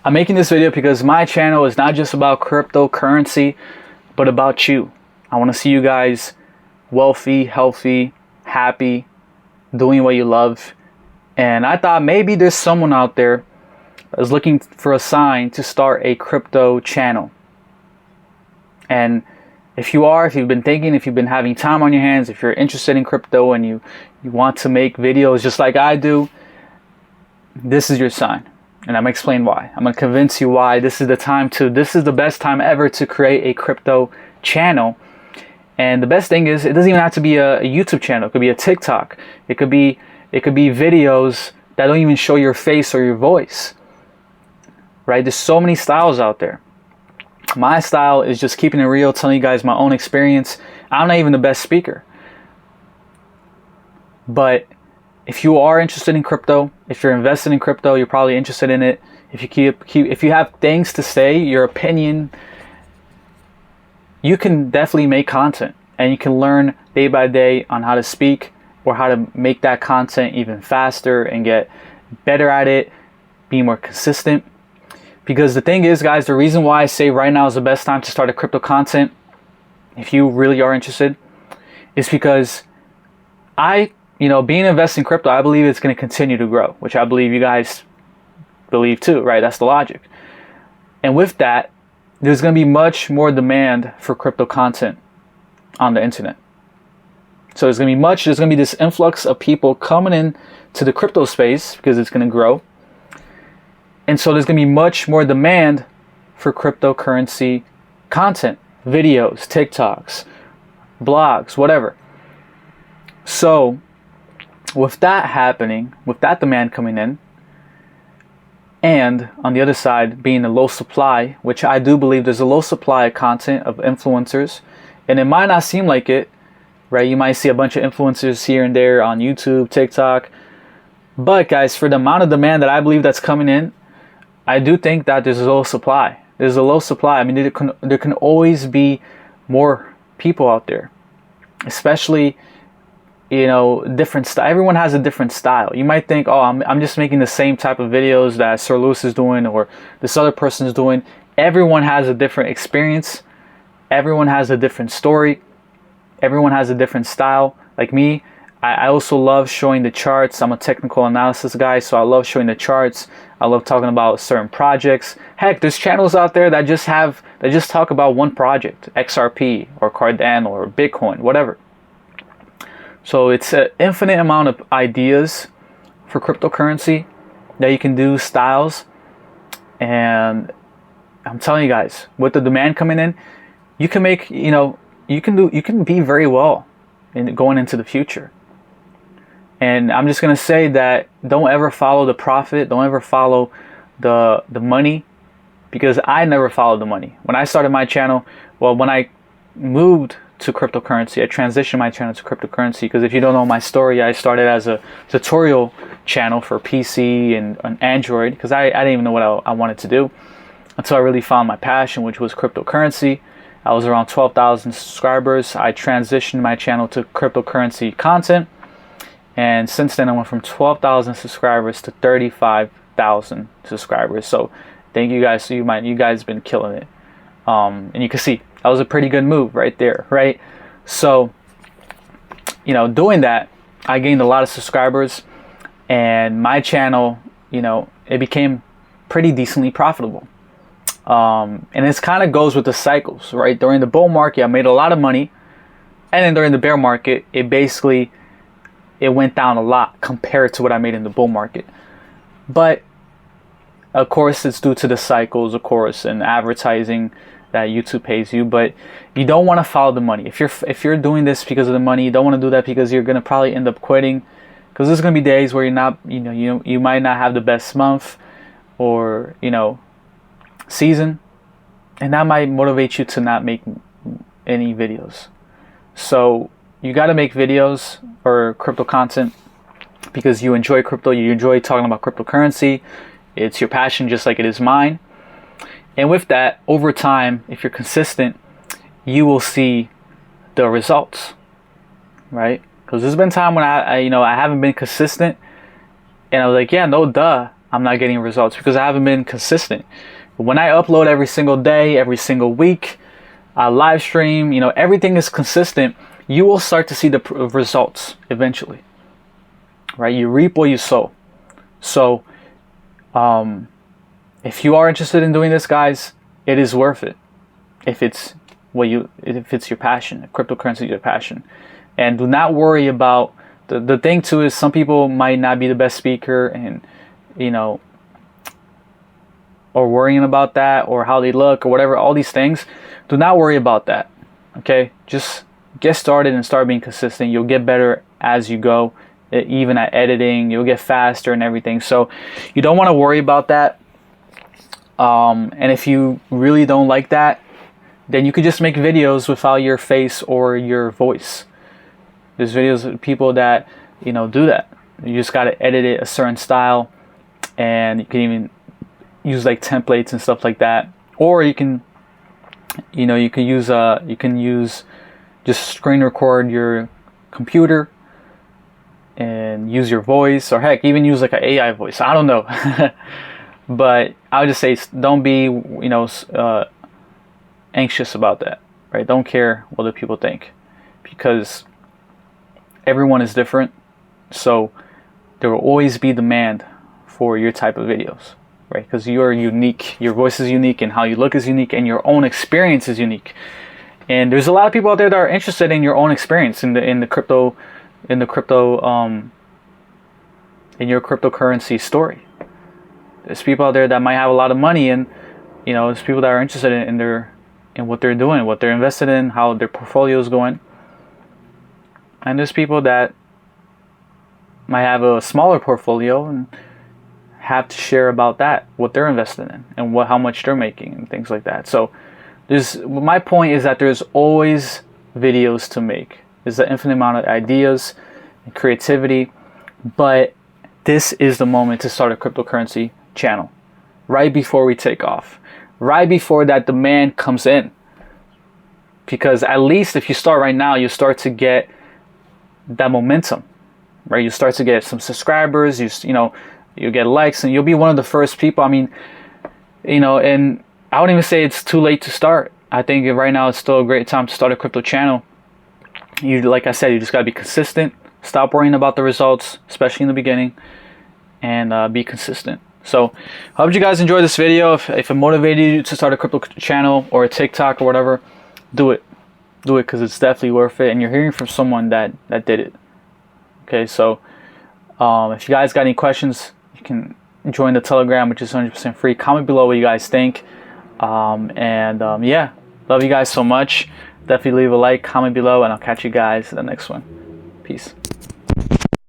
I'm making this video because my channel is not just about cryptocurrency, but about you. I want to see you guys wealthy, healthy, happy, doing what you love. And I thought maybe there's someone out there that's looking for a sign to start a crypto channel. And if you are, if you've been thinking, if you've been having time on your hands, if you're interested in crypto and you want to make videos just like I do, this is your sign. And I'm going to explain why. I'm going to convince you why this is the best time ever to create a crypto channel. And the best thing is, it doesn't even have to be a YouTube channel. It could be a TikTok. It could be videos that don't even show your face or your voice. Right? There's so many styles out there. My style is just keeping it real, telling you guys my own experience. I'm not even the best speaker. But if you are interested in crypto, if you're invested in crypto, you're probably interested in it. If you have things to say, your opinion, you can definitely make content, and you can learn day by day on how to speak or how to make that content even faster and get better at it, be more consistent. Because the thing is, guys, the reason why I say right now is the best time to start a crypto content, if you really are interested, is because being invested in crypto, I believe it's going to continue to grow, which I believe you guys believe too, right? That's the logic. And with that, there's going to be much more demand for crypto content on the internet. So there's going to be this influx of people coming in to the crypto space because it's going to grow. And so there's going to be much more demand for cryptocurrency content, videos, TikToks, blogs, whatever. So with that happening, with that demand coming in, and on the other side being a low supply, which I do believe there's a low supply of content of influencers, and it might not seem like it, right? You might see a bunch of influencers here and there on YouTube, TikTok. But guys, for the amount of demand that I believe that's coming in, I do think that there's a low supply. There's a low supply. I mean, there can always be more people out there, especially, different style. Everyone has a different style. You might think, oh, I'm just making the same type of videos that Sir Lewis is doing or this other person is doing. Everyone has a different experience. Everyone has a different story. Everyone has a different style. Like me, I also love showing the charts. I'm a technical analysis guy, so I love showing the charts. I love talking about certain projects. Heck, there's channels out there that just talk about one project, XRP or Cardano or Bitcoin, whatever. So it's an infinite amount of ideas for cryptocurrency that you can do, styles. And I'm telling you guys, with the demand coming in, you can make, you can be very well in going into the future. And I'm just going to say that don't ever follow the profit. Don't ever follow the money, because I never followed the money. When I started my channel, when I moved to cryptocurrency, I transitioned my channel to cryptocurrency, because if you don't know my story, I started as a tutorial channel for PC and Android, because I didn't even know what I wanted to do until I really found my passion, which was cryptocurrency. I was around 12,000 subscribers. I transitioned my channel to cryptocurrency content. And since then, I went from 12,000 subscribers to 35,000 subscribers. So thank you guys. So you guys been killing it. And you can see that was a pretty good move right there, right? So, doing that, I gained a lot of subscribers, and my channel, it became pretty decently profitable. And this kind of goes with the cycles, right? During the bull market, I made a lot of money. And then during the bear market, it went down a lot compared to what I made in the bull market. But of course, it's due to the cycles, of course, and advertising that YouTube pays you. But you don't want to follow the money. If you're doing this because of the money, you don't want to do that, because you're gonna probably end up quitting. Because there's gonna be days where you're not, you might not have the best month or season, and that might motivate you to not make any videos. So you got to make videos or crypto content because you enjoy crypto, you enjoy talking about cryptocurrency. It's your passion, just like it is mine. And with that, over time, if you're consistent, you will see the results, right? Because there's been time when I haven't been consistent, and I was like, yeah, no duh, I'm not getting results because I haven't been consistent. When I upload every single day, every single week, I live stream, you know, everything is consistent, you will start to see the results eventually, right? You reap what you sow. So if you are interested in doing this, guys, it is worth it. If it's your passion, if cryptocurrency is your passion. And do not worry about the thing too is some people might not be the best speaker, and you know, or worrying about that or how they look or whatever, all these things. Do not worry about that. Okay, just get started and start being consistent. You'll get better as you go. Even at editing, you'll get faster and everything. So you don't want to worry about that. And if you really don't like that, then you could just make videos without your face or your voice. There's videos of people that, you know, do that. You just got to edit it a certain style, and you can even use like templates and stuff like that. Or you can, you know, you can use just screen record your computer and use your voice, or heck, even use like an AI voice. I don't know. But I would just say don't be, you know, anxious about that, right? Don't care what the people think, because everyone is different. So there will always be demand for your type of videos, right? Because you are unique. Your voice is unique, and how you look is unique, and your own experience is unique. And there's a lot of people out there that are interested in your own experience in your cryptocurrency story. There's people out there that might have a lot of money, and you know, there's people that are interested in what they're doing, what they're invested in, how their portfolio is going. And there's people that might have a smaller portfolio and have to share about that, what they're invested in, and how much they're making, and things like that. So my point is that there's always videos to make. There's an infinite amount of ideas and creativity, but this is the moment to start a cryptocurrency channel right before we take off, right before that demand comes in. Because at least if you start right now, you start to get that momentum, right? You start to get some subscribers, you get likes, and you'll be one of the first people. I mean, you know, and I wouldn't even say it's too late to start. I think right now it's still a great time to start a crypto channel. Like I said, you just gotta be consistent. Stop worrying about the results, especially in the beginning, and be consistent. So I hope you guys enjoyed this video. If it motivated you to start a crypto channel or a TikTok or whatever, do it because it's definitely worth it, and you're hearing from someone that did it. Okay, so if you guys got any questions, you can join the Telegram, which is 100% free. Comment below what you guys think, yeah, love you guys so much. Definitely leave a like, comment below, and I'll catch you guys in the next one. Peace.